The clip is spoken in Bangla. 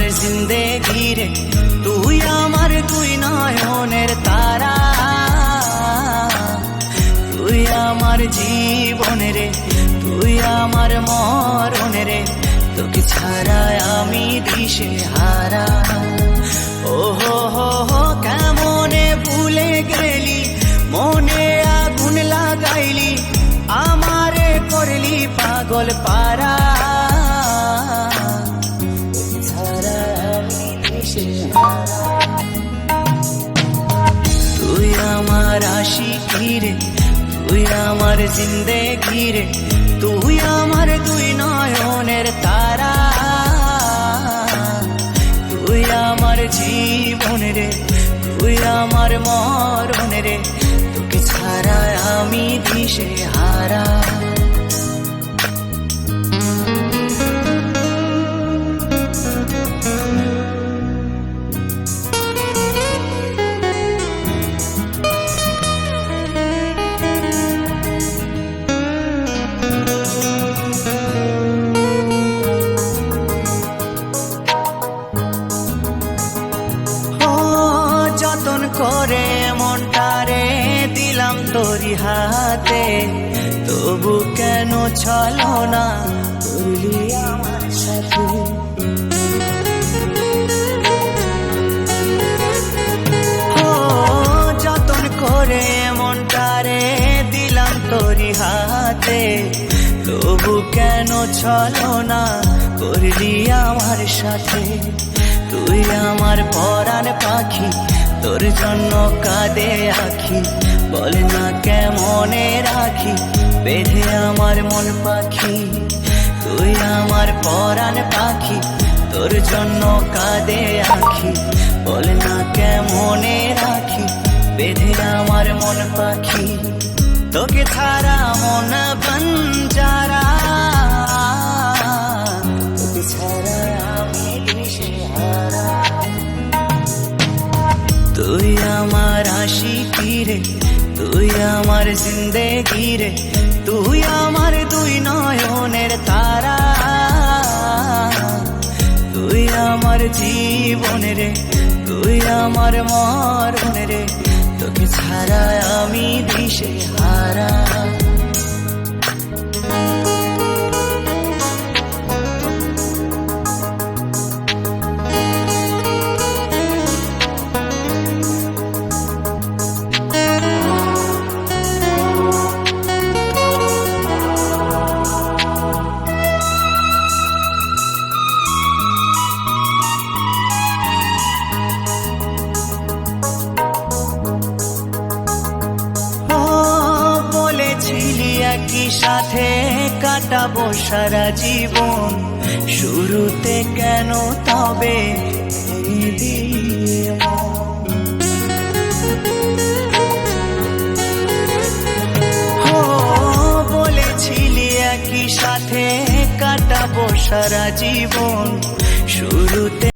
আমার জিন্দেগি রে, তুই আমার দুই নয়নের তারা, তুই আমার জীবন রে, তুই আমার মরণ রে, তোকে ছাড়া আমি দিশে হারা। ও হো হো হো কেমনে ভুলে গেলি, মনে আগুন লাগাইলি, আমারে করলি পাগল পারা, তোকে ছাড়া আমি দিশে হারা। তুই আমার আশিকি রে, তুই আমার জিন্দেগি রে, তুই আমার দুই নয়নের তারা, তুই আমার জীবন রে, তুই আমার মরণ রে, তোকে ছাড়া আমি দিশে হারা। যতন করে মনটারে দিলাম তোরি হাতে, তবু কেন চলো না করলি আমার সাথে। যতন করে মনটারে দিলাম তোরি হাতে, তবু কেন চলো না করলি আমার সাথে। তুই আমার পরাণ পাখি, তোর জন্য কাঁদে আখি, বল না কেমনে রাখি বেঁধে আমার মন পাখি। তুই আমার পরাণ পাখি, তোর জন্য কাঁদে আখি, বল না কেমনে রাখি বেঁধে আমার মন পাখি। তোকে ছাড়া মন বঞ্জারা, তোকে ছাড়া আমি দিশে হারা। তুই আমার আশিকি রে, তুই আমার জিন্দেগি রে, তুই আমার দুই নয়নের তারা, তুই আমার জীবন রে, তুই আমার মরণ রে, তোকে ছাড়া আমি দিশে হারা। একই সাথে কাটাবো সারা জীবন, শুরুতে কেন তবে বলেছিলি একই সাথে কাটাবো সারা জীবন, শুরুতে